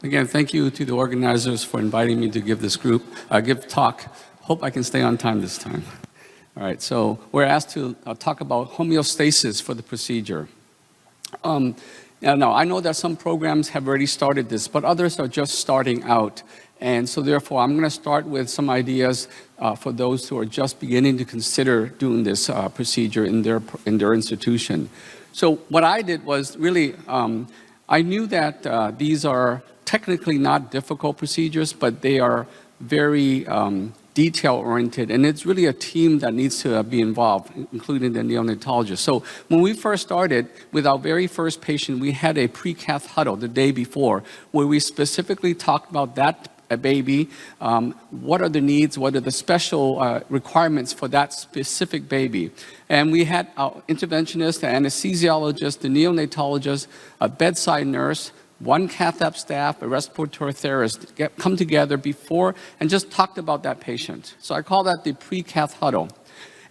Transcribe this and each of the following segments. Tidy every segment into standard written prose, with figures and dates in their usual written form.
Again, thank you to the organizers for inviting me to give this talk. Hope I can stay on time this time. All right, so we're asked to talk about homeostasis for the procedure. Now, I know that some programs have already started this, but others are just starting out. And so therefore, I'm going to start with some ideas for those who are just beginning to consider doing this procedure in their institution. So what I did was really, I knew that these are technically not difficult procedures, but they are very detail-oriented, and it's really a team that needs to be involved, including the neonatologist. So when we first started, with our very first patient, we had a pre-Cath huddle the day before, where we specifically talked about that baby, what are the needs, what are the special requirements for that specific baby. And we had our interventionist, the anesthesiologist, the neonatologist, a bedside nurse, one Cath lab staff, a respiratory therapist, come together before and just talked about that patient. So I call that the pre-Cath huddle.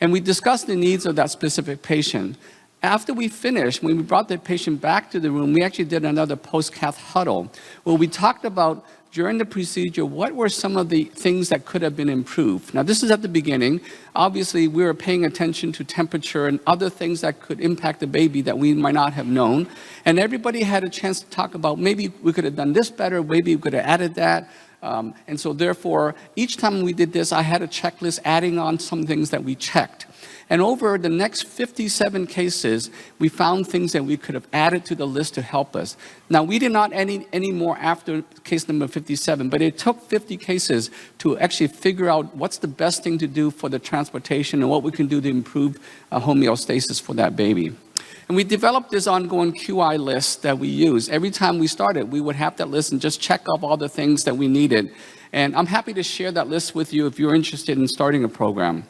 And we discussed the needs of that specific patient. After we finished, when we brought the patient back to the room, we actually did another post-Cath huddle where we talked about during the procedure, what were some of the things that could have been improved? Now, this is at the beginning. Obviously, we were paying attention to temperature and other things that could impact the baby that we might not have known. And everybody had a chance to talk about, maybe we could have done this better, maybe we could have added that. And so therefore, each time we did this, I had a checklist adding on some things that we checked. And over the next 57 cases, we found things that we could have added to the list to help us. Now, we did not any more after case number 57, but it took 50 cases to actually figure out what's the best thing to do for the transportation and what we can do to improve homeostasis for that baby. And we developed this ongoing QI list that we use. Every time we started, we would have that list and just check off all the things that we needed. And I'm happy to share that list with you if you're interested in starting a program.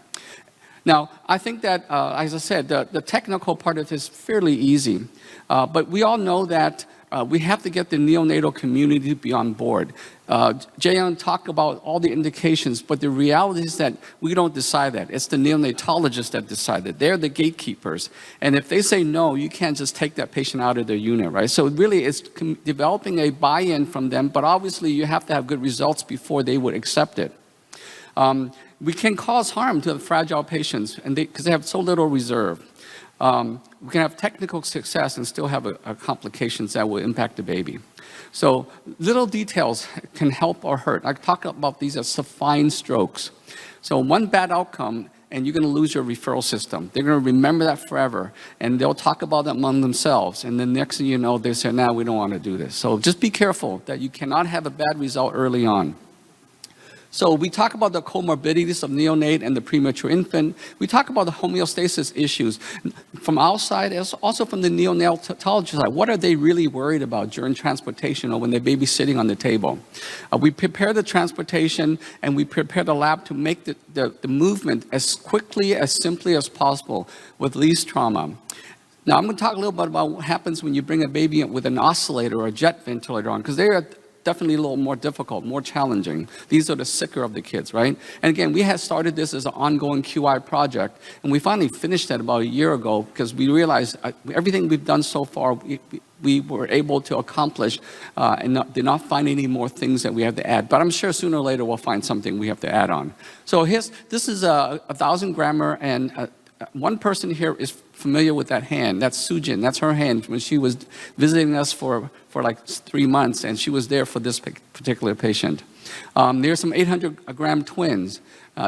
Now, I think that, as I said, the technical part of this is fairly easy. But we all know that we have to get the neonatal community to be on board. Jayon talked about all the indications, but the reality is that we don't decide that. It's the neonatologists that decide it. They're the gatekeepers. And if they say no, you can't just take that patient out of their unit, right? So really, it's developing a buy-in from them, but obviously you have to have good results before they would accept it. We can cause harm to the fragile patients because they have so little reserve. We can have technical success and still have complications that will impact the baby. So little details can help or hurt. I talk about these as fine strokes. So one bad outcome, and you're going to lose your referral system. They're going to remember that forever, and they'll talk about it among themselves. And then next thing you know, they say, "Now we don't want to do this." So just be careful that you cannot have a bad result early on. So we talk about the comorbidities of neonate and the premature infant. We talk about the homeostasis issues from our side, as also from the neonatologist side. What are they really worried about during transportation or when the baby's sitting on the table? We prepare the transportation and we prepare the lab to make the movement as quickly, as simply as possible with least trauma. Now I'm going to talk a little bit about what happens when you bring a baby in with an oscillator or a jet ventilator on, because they are definitely a little more difficult, more challenging. These are the sicker of the kids, right? And again, we had started this as an ongoing QI project, and we finally finished that about a year ago because we realized everything we've done so far, we were able to accomplish and did not find any more things that we have to add. But I'm sure sooner or later we'll find something we have to add on. So this is a 1,000 grammer, and one person here is familiar with that hand. That's Sujin. That's her hand when she was visiting us for like 3 months, and she was there for this particular patient. There's some 800-gram twins.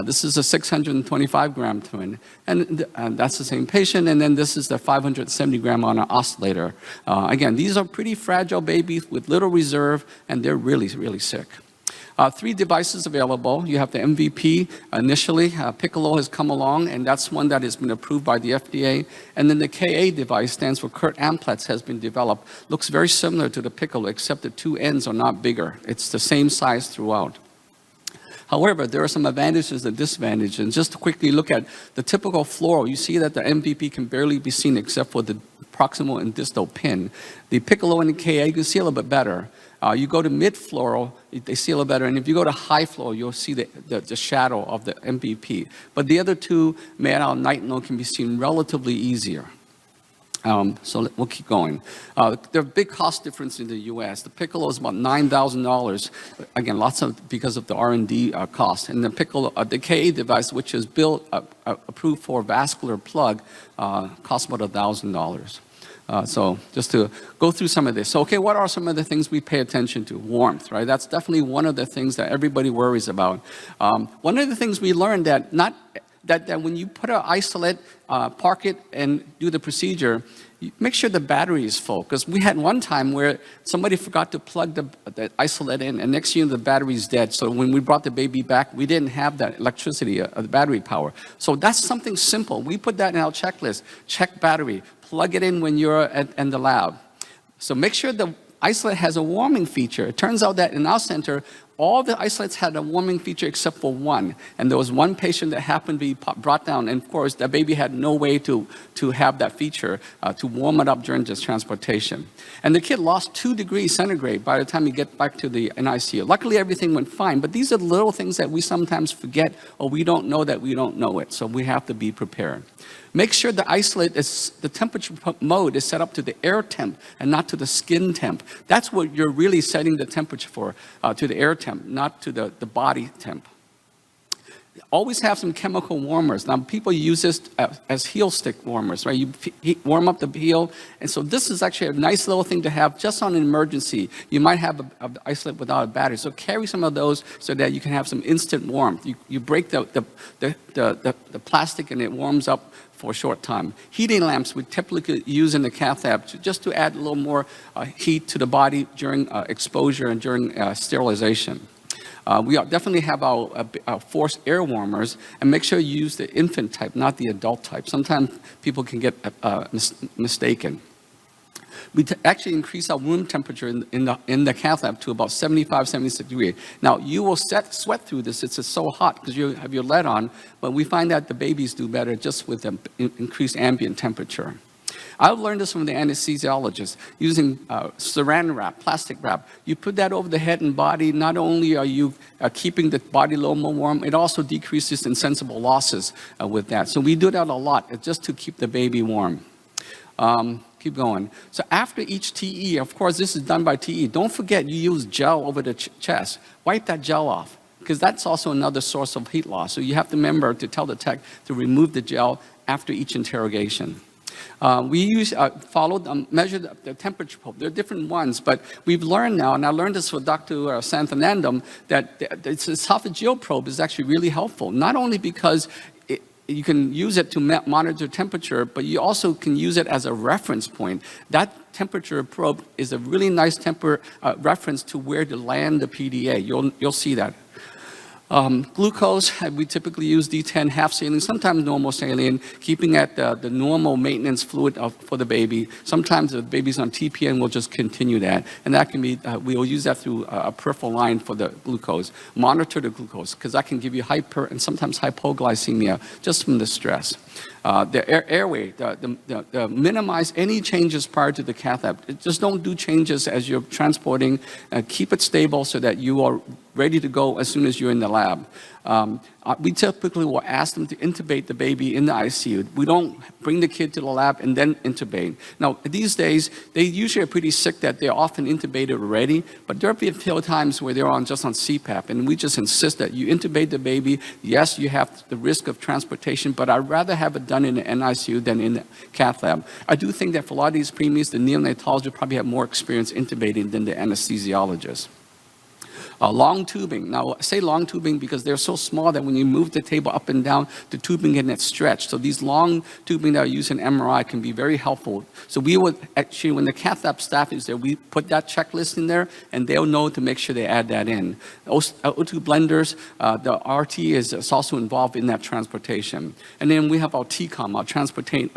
This is a 625-gram twin, and that's the same patient. And then this is the 570-gram on an oscillator. Again, these are pretty fragile babies with little reserve, and they're really, really sick. 3 devices available. You have the MVP initially. Piccolo has come along, and that's one that has been approved by the FDA. And then the KA device, stands for Kurt Amplatz, has been developed. Looks very similar to the Piccolo, except the 2 ends are not bigger. It's the same size throughout. However, there are some advantages and disadvantages. And just to quickly look at the typical floral, you see that the MVP can barely be seen except for the proximal and distal pin. The Piccolo and the KA, you can see a little bit better. You go to mid-floral, they see a little better. And if you go to high floral, you'll see the shadow of the MVP. But the other 2, male and nightingale, can be seen relatively easier. We'll keep going. There are big cost difference in the U.S. The Piccolo is about $9,000. Again, because of the R&D cost. And the Piccolo, the KA device, which is approved for vascular plug, costs about $1,000. So just to go through some of this. So, okay, what are some of the things we pay attention to? Warmth, right? That's definitely one of the things that everybody worries about. One of the things we learned that when you put an isolate, park it, and do the procedure, make sure the battery is full. Because we had one time where somebody forgot to plug the isolate in, and next thing you know, the battery's dead. So when we brought the baby back, we didn't have that electricity, the battery power. So that's something simple. We put that in our checklist. Check battery. Plug it in when you're in the lab. So make sure the isolate has a warming feature. It turns out that in our center, all the isolates had a warming feature except for one. And there was one patient that happened to be brought down. And of course, that baby had no way to have that feature to warm it up during this transportation. And the kid lost 2 degrees centigrade by the time he get back to the NICU. Luckily, everything went fine. But these are little things that we sometimes forget, or we don't know that we don't know it. So we have to be prepared. Make sure the isolate the temperature mode is set up to the air temp and not to the skin temp. That's what you're really setting the temperature for, to the air temp, not to the body temp. Always have some chemical warmers. Now, people use this as heel stick warmers, right? You warm up the heel. And so this is actually a nice little thing to have just on an emergency. You might have an isolate without a battery. So carry some of those so that you can have some instant warmth. You break the plastic and it warms up for a short time. Heating lamps we typically use in the Cath lab just to add a little more heat to the body during exposure and during sterilization. We definitely have our forced air warmers, and make sure you use the infant type, not the adult type. Sometimes people can get mistaken. We actually increase our room temperature in the Cath lab to about 75, 76 degrees. Now, you will sweat through this. It's so hot because you have your lead on, but we find that the babies do better just with the increased ambient temperature. I've learned this from the anesthesiologist, using saran wrap, plastic wrap. You put that over the head and body, not only are you keeping the body a little more warm, it also decreases insensible losses with that. So we do that a lot, just to keep the baby warm. Keep going. So after each TE, of course, this is done by TE. Don't forget you use gel over the chest. Wipe that gel off, because that's also another source of heat loss. So you have to remember to tell the tech to remove the gel after each interrogation. We measure the temperature probe. There are different ones, but we've learned now, and I learned this with Dr. Santhanandam, that the esophageal probe is actually really helpful, not only because you can use it to monitor temperature, but you also can use it as a reference point. That temperature probe is a really nice reference to where to land the PDA. You'll see that. Glucose, we typically use D10 half saline, sometimes normal saline, keeping at the normal maintenance fluid for the baby. Sometimes if the baby's on TPN, we'll just continue that. And that can be, we'll use that through a peripheral line for the glucose. Monitor the glucose, because that can give you hyper and sometimes hypoglycemia just from the stress. The airway, minimize any changes prior to the cath lab. Just don't do changes as you're transporting. Keep it stable so that you are ready to go as soon as you're in the lab. We typically will ask them to intubate the baby in the ICU. We don't bring the kid to the lab and then intubate. Now, these days, they usually are pretty sick that they're often intubated already, but there will be a few times where they're just on CPAP, and we just insist that you intubate the baby. Yes, you have the risk of transportation, but I'd rather have it done in the NICU than in the cath lab. I do think that for a lot of these preemies, the neonatologist probably have more experience intubating than the anesthesiologist. Long tubing. Now, I say long tubing because they're so small that when you move the table up and down, the tubing gets stretched. So these long tubing that are used in MRI can be very helpful. So we would actually, when the cath lab staff is there, we put that checklist in there, and they'll know to make sure they add that in. O2 blenders, the RT is also involved in that transportation. And then we have our TCOM, our transcutaneous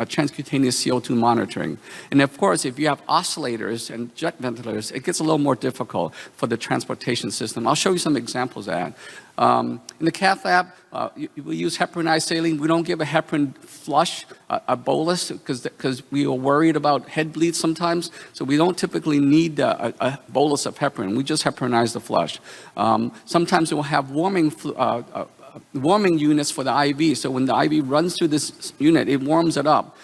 CO2 monitoring. And of course, if you have oscillators and jet ventilators, it gets a little more difficult for the transportation system. I'll show you some examples of that. In the cath lab, we use heparinized saline. We don't give a heparin flush, a bolus, because we are worried about head bleeds sometimes. So we don't typically need a bolus of heparin. We just heparinize the flush. Sometimes we'll have warming units for the IV. So when the IV runs through this unit, it warms it up.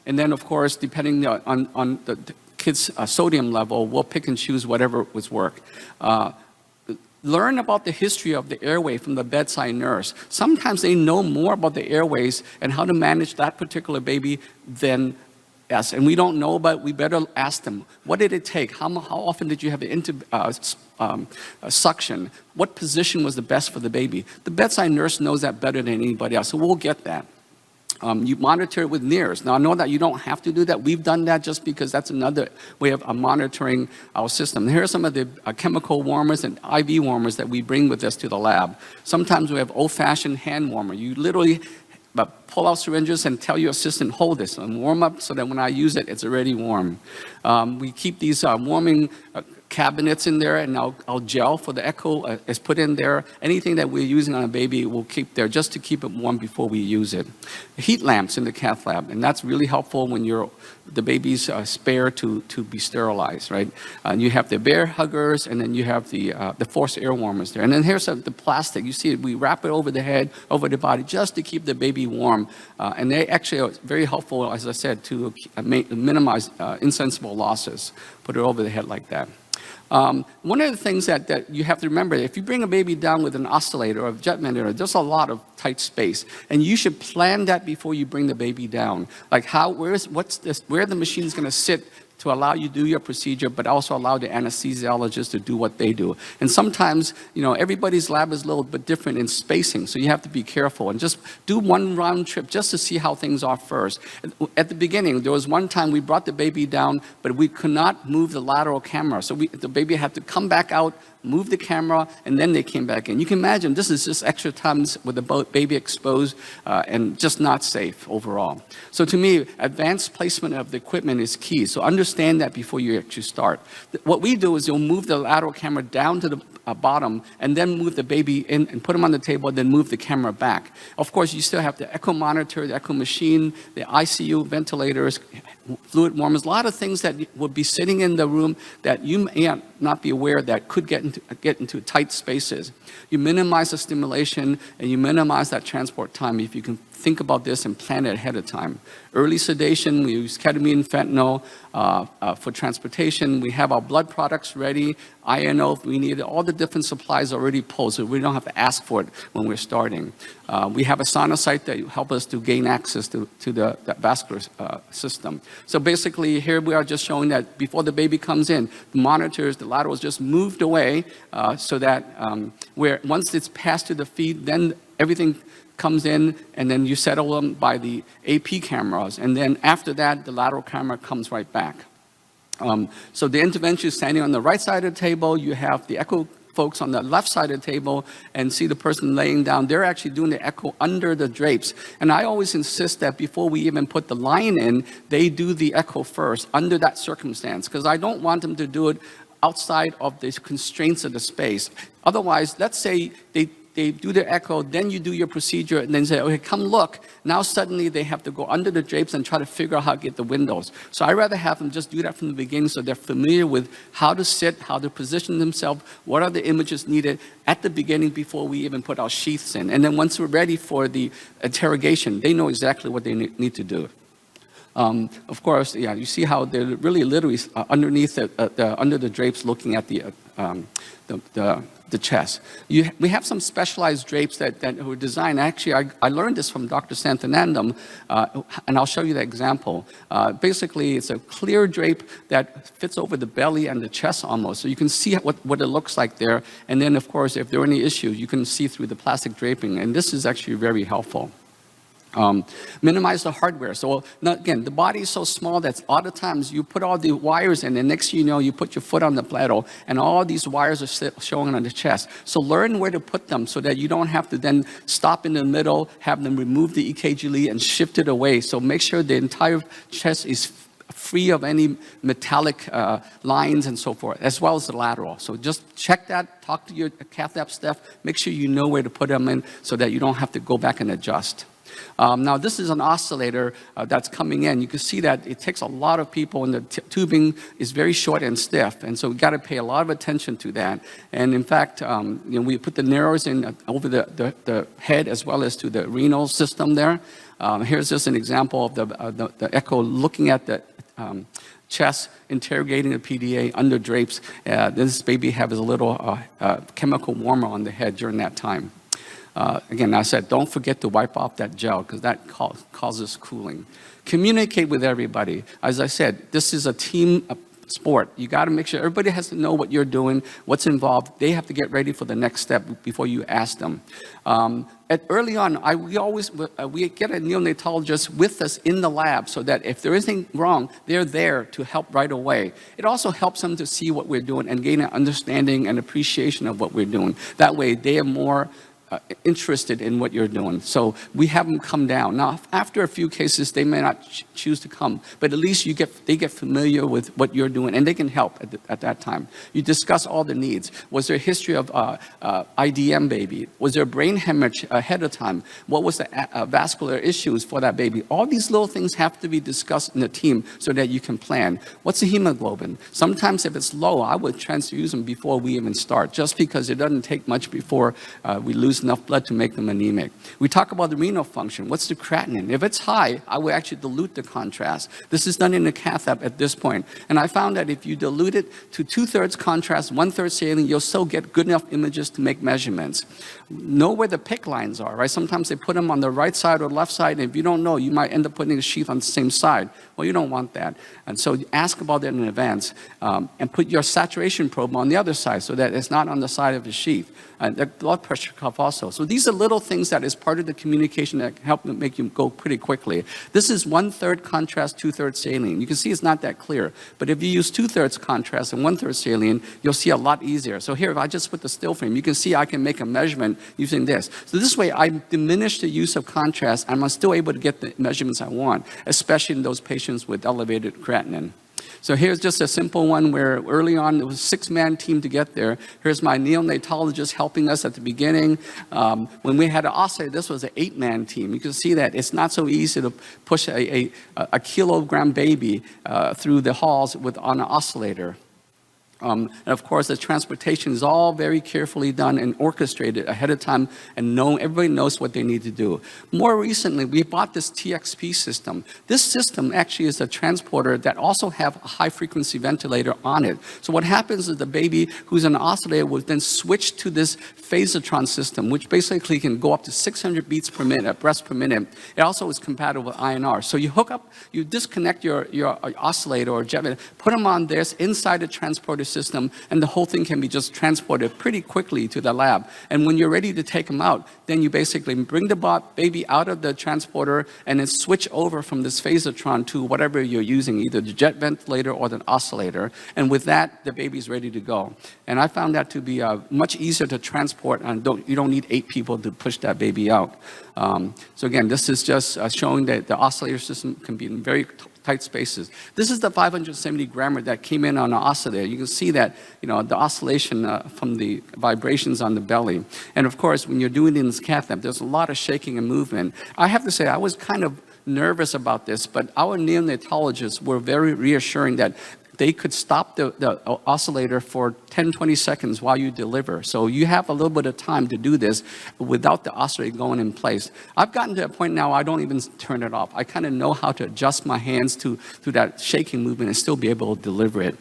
And then, of course, depending on the kids' sodium level, we'll pick and choose whatever would work. Learn about the history of the airway from the bedside nurse. Sometimes they know more about the airways and how to manage that particular baby than us. And we don't know, but we better ask them, what did it take? How often did you have the suction? What position was the best for the baby? The bedside nurse knows that better than anybody else, so we'll get that. You monitor it with NIRS. Now, I know that you don't have to do that. We've done that just because that's another way of monitoring our system. Here are some of the chemical warmers and IV warmers that we bring with us to the lab. Sometimes we have old-fashioned hand warmer. You literally pull out syringes and tell your assistant, hold this and warm up so that when I use it, it's already warm. We keep these warming cabinets in there, and our gel for the echo is put in there. Anything that we're using on a baby, we'll keep there just to keep it warm before we use it. Heat lamps in the cath lab, and that's really helpful when the baby's spare to be sterilized, right? You have the bear huggers, and then you have the forced air warmers there. And then here's the plastic. You see it, we wrap it over the head, over the body, just to keep the baby warm. And they actually are very helpful, as I said, to minimize insensible losses. Put it over the head like that. One of the things that you have to remember, if you bring a baby down with an oscillator or a jet ventilator, there's a lot of tight space. And you should plan that before you bring the baby down. Like where the machine is going to sit to allow you to do your procedure, but also allow the anesthesiologist to do what they do. And sometimes, everybody's lab is a little bit different in spacing, so you have to be careful and just do one round trip just to see how things are first. At the beginning, there was one time we brought the baby down, but we could not move the lateral camera. So the baby had to come back out, move the camera, and then they came back in. You can imagine this is just extra times with the baby exposed and just not safe overall. So to me, advanced placement of the equipment is key. So understand that before you actually start. What we do is you'll move the lateral camera down to the bottom and then move the baby in and put him on the table, then move the camera back. Of course, you still have the echo monitor, the echo machine, the ICU ventilators, fluid warmers, a lot of things that would be sitting in the room that you may not be aware that could get into tight spaces. You minimize the stimulation and you minimize that transport time if you can think about this and plan it ahead of time. Early sedation, we use ketamine, fentanyl for transportation. We have our blood products ready, INO if we need it. All the different supplies already pulled, so we don't have to ask for it when we're starting. We have a sonocyte that help us to gain access to the vascular system. So basically, here we are just showing that before the baby comes in, the monitors, the lateral is just moved away so that once it's passed to the feet, then everything comes in, and then you settle them by the AP cameras, and then after that, the lateral camera comes right back. So the intervention is standing on the right side of the table. You have the echo folks on the left side of the table and see the person laying down. They're actually doing the echo under the drapes. And I always insist that before we even put the line in, they do the echo first under that circumstance, because I don't want them to do it outside of the constraints of the space. Otherwise, let's say they do their echo, then you do your procedure, and then say, okay, come look. Now suddenly they have to go under the drapes and try to figure out how to get the windows. So I'd rather have them just do that from the beginning so they're familiar with how to sit, how to position themselves, what are the images needed at the beginning before we even put our sheaths in. And then once we're ready for the interrogation, they know exactly what they need to do. Of course, yeah, you see how they're really literally underneath under the drapes looking at the chest. We have some specialized drapes that were designed. Actually, I learned this from Dr. Santhanandam, and I'll show you the example. Basically, it's a clear drape that fits over the belly and the chest almost, so you can see what it looks like there. And then, of course, if there are any issues, you can see through the plastic draping, and this is actually very helpful. Minimize the hardware. So again, the body is so small that a lot of times you put all the wires in, and next thing you know, you put your foot on the plateau, and all these wires are showing on the chest. So learn where to put them so that you don't have to then stop in the middle, have them remove the EKG lead and shift it away. So make sure the entire chest is free of any metallic lines and so forth, as well as the lateral. So just check that, talk to your cath lab staff, make sure you know where to put them in so that you don't have to go back and adjust. Now, this is an oscillator that's coming in. You can see that it takes a lot of people, and the tubing is very short and stiff, and so we've got to pay a lot of attention to that. And in fact, we put the narrows in over the head as well as to the renal system there. Here's just an example of the echo looking at the chest, interrogating the PDA under drapes. This baby has a little chemical warmer on the head during that time. Again, I said, don't forget to wipe off that gel because that causes cooling. Communicate with everybody. As I said, this is a team sport. You got to make sure everybody has to know what you're doing, what's involved. They have to get ready for the next step before you ask them. Early on, we get a neonatologist with us in the lab so that if there is anything wrong, they're there to help right away. It also helps them to see what we're doing and gain an understanding and appreciation of what we're doing. That way, they are more interested in what you're doing. So we have them come down. Now, after a few cases, they may not choose to come, but at least they get familiar with what you're doing, and they can help at that time. You discuss all the needs. Was there a history of IDM baby? Was there a brain hemorrhage ahead of time? What was the vascular issues for that baby? All these little things have to be discussed in the team so that you can plan. What's the hemoglobin? Sometimes if it's low, I would transfuse them before we even start, just because it doesn't take much before we lose enough blood to make them anemic. We talk about the renal function. What's the creatinine? If it's high, I will actually dilute the contrast. This is done in the Cath lab at this point. And I found that if you dilute it to 2/3 contrast, 1/3 saline, you'll still get good enough images to make measurements. Know where the PICC lines are, right? Sometimes they put them on the right side or left side, and if you don't know, you might end up putting a sheath on the same side. Well, you don't want that. And so ask about that in advance, and put your saturation probe on the other side so that it's not on the side of the sheath. The blood pressure cuff also. So these are little things that is part of the communication that help make you go pretty quickly. This is 1/3 contrast, 2/3 saline. You can see it's not that clear, but if you use 2/3 contrast and 1/3 saline, you'll see a lot easier. So here, if I just put the still frame, you can see I can make a measurement using this. So this way, I diminish the use of contrast, and I'm still able to get the measurements I want, especially in those patients with elevated creatinine. So here's just a simple one where early on it was a 6-man team to get there. Here's my neonatologist helping us at the beginning. When we had an oscillator, this was an 8-man team. You can see that it's not so easy to push a kilogram baby through the halls on an oscillator. And of course, the transportation is all very carefully done and orchestrated ahead of time, and everybody knows what they need to do. More recently, we bought this TXP system. This system actually is a transporter that also have a high-frequency ventilator on it. So what happens is the baby who's an oscillator will then switch to this phasotron system, which basically can go up to 600 beats per minute, breaths per minute. It also is compatible with INR. So you hook up, you disconnect your oscillator or jet, put them on this inside the transporter system, and the whole thing can be just transported pretty quickly to the lab. And when you're ready to take them out, then you basically bring the baby out of the transporter and then switch over from this phasotron to whatever you're using, either the jet ventilator or the oscillator. And with that, the baby's ready to go. And I found that to be much easier to transport, and you don't need 8 people to push that baby out. So again, this is just showing that the oscillator system can be in very tight spaces. This is the 570 grammer that came in on an oscillator. You can see that, the oscillation from the vibrations on the belly. And of course, when you're doing it in this cath lab, there's a lot of shaking and movement. I have to say, I was kind of nervous about this, but our neonatologists were very reassuring that they could stop the oscillator for 10, 20 seconds while you deliver. So you have a little bit of time to do this without the oscillator going in place. I've gotten to a point now I don't even turn it off. I kind of know how to adjust my hands to that shaking movement and still be able to deliver it.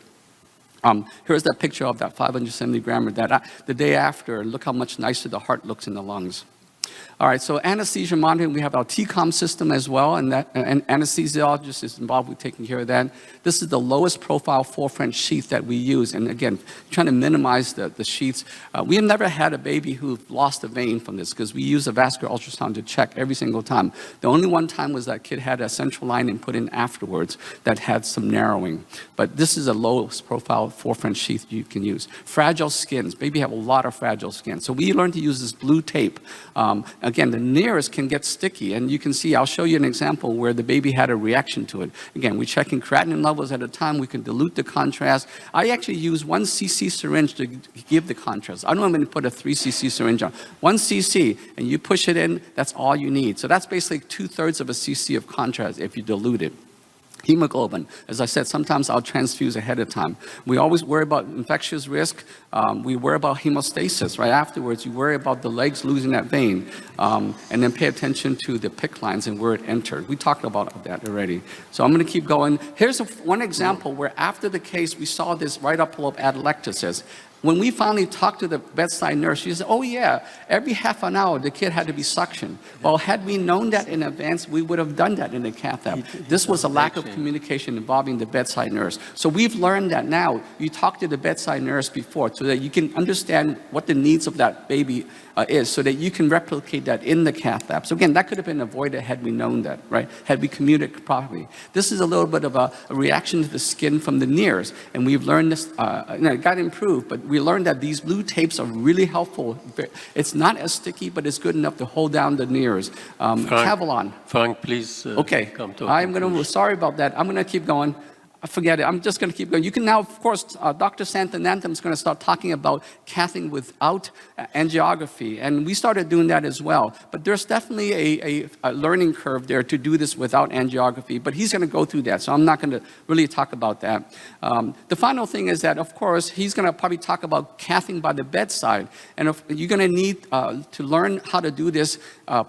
Here's that picture of that 570 grammer the day after. Look how much nicer the heart looks in the lungs. All right, so anesthesia monitoring, we have our TCOM system as well, and anesthesiologist is involved with taking care of that. This is the lowest profile 4 French sheath that we use, and again, trying to minimize the sheaths. We have never had a baby who lost a vein from this because we use a vascular ultrasound to check every single time. The only one time was that kid had a central line and put in afterwards that had some narrowing. But this is the lowest profile 4 French sheath you can use. Fragile skins, baby have a lot of fragile skin. So we learned to use this blue tape Again, the nearest can get sticky, and you can see, I'll show you an example where the baby had a reaction to it. Again, we're checking creatinine levels at a time. We can dilute the contrast. I actually use 1 cc syringe to give the contrast. I don't even put a 3 cc syringe on. 1 cc, and you push it in, that's all you need. So that's basically 2/3 of a cc of contrast if you dilute it. Hemoglobin, as I said, sometimes I'll transfuse ahead of time. We always worry about infectious risk. We worry about hemostasis right afterwards. You worry about the legs losing that vein, and then pay attention to the PICC lines and where it entered. We talked about that already. So I'm going to keep going. Here's one example where after the case, we saw this right upper lobe atelectasis. When we finally talked to the bedside nurse, she said, oh yeah, every half an hour the kid had to be suctioned. Well, had we known that in advance, we would have done that in the Cath lab. This was a lack of communication involving the bedside nurse. So we've learned that now. You talk to the bedside nurse before so that you can understand what the needs of that baby is, so that you can replicate that in the Cath lab. So again, that could have been avoided had we known that, right? Had we communicated properly. This is a little bit of a reaction to the skin from the nears, and we've learned this, it got improved, but we learned that these blue tapes are really helpful. It's not as sticky, but it's good enough to hold down the nears. Cavalon. Frank, please okay. Come to I'm going to, sorry about that. I'm going to keep going. Forget it. I'm just going to keep going. You can now, of course, Dr. Santanantam is going to start talking about cathing without angiography, and we started doing that as well. But there's definitely a learning curve there to do this without angiography, but he's going to go through that, so I'm not going to really talk about that. The final thing is that, of course, he's going to probably talk about cathing by the bedside, and you're going to need to learn how to do this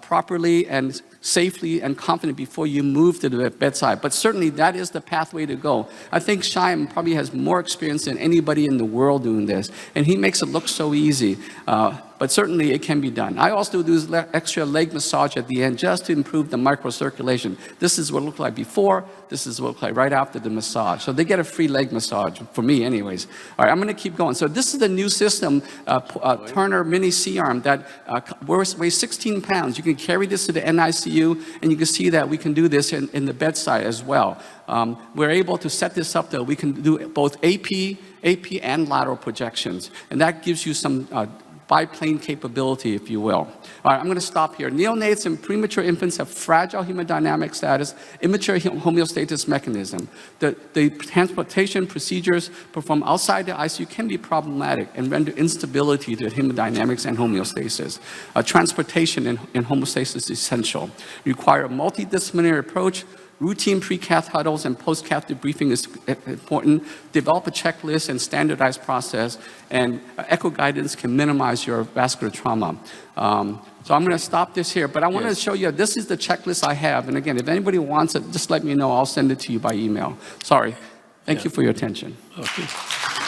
properly and safely and confident before you move to the bedside. But certainly that is the pathway to go. I think Shyam probably has more experience than anybody in the world doing this, and he makes it look so easy. But certainly it can be done. I also do extra leg massage at the end just to improve the microcirculation. This is what it looked like before. This is what it looked like right after the massage. So they get a free leg massage, for me anyways. All right, I'm going to keep going. So this is the new system, Turner Mini C-Arm, that weighs 16 pounds. You can carry this to the NICU, and you can see that we can do this in the bedside as well. We're able to set this up that we can do both AP and lateral projections. And that gives you some biplane capability, if you will. All right, I'm going to stop here. Neonates and premature infants have fragile hemodynamic status, immature homeostasis mechanism. The transportation procedures performed outside the ICU can be problematic and render instability to hemodynamics and homeostasis. Transportation in homeostasis is essential. Require a multidisciplinary approach. Routine pre-cath huddles and post-cath debriefing is important. Develop a checklist and standardized process, and echo guidance can minimize your vascular trauma. So I'm going to stop this here, but I want to show you, this is the checklist I have. And again, if anybody wants it, just let me know. I'll send it to you by email. Sorry. Thank you for your attention. Okay.